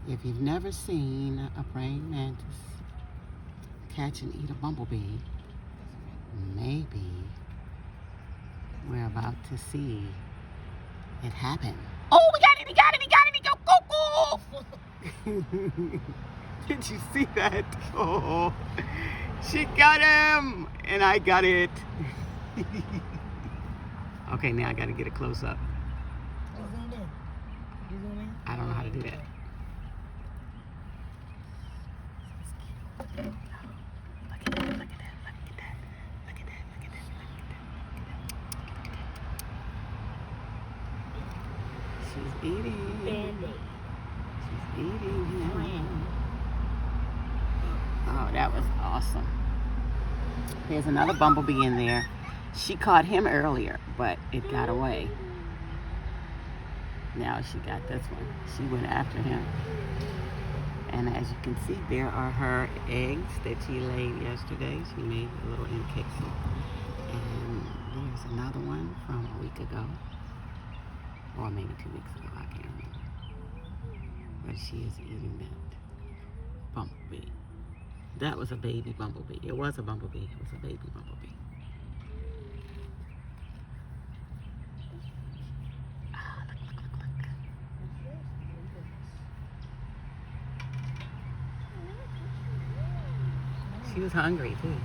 If you've never seen a praying mantis catch and eat a bumblebee, maybe we're about to see it happen. Oh, we got it! He got it! He got it! He go! Go! Did you see that? Oh, she got him, and I got it. Okay, now I got to get a close up. I don't know how to do that. Look at that, look at that, look at that, look at that, look at that, look at that, She's eating. Band-Aid. She's eating him. Oh, that was awesome. There's another bumblebee in there. She caught him earlier, but it got away. Now she got this one. She went after him. And as you can see, there are her eggs that she laid yesterday. She made a little egg capsule. And there's another one from a week ago. Or maybe 2 weeks ago, I can't remember. But she is eating that bumblebee. That was a baby bumblebee. It was a bumblebee. It was a baby bumblebee. Ah, look, look, look, look. She was hungry too.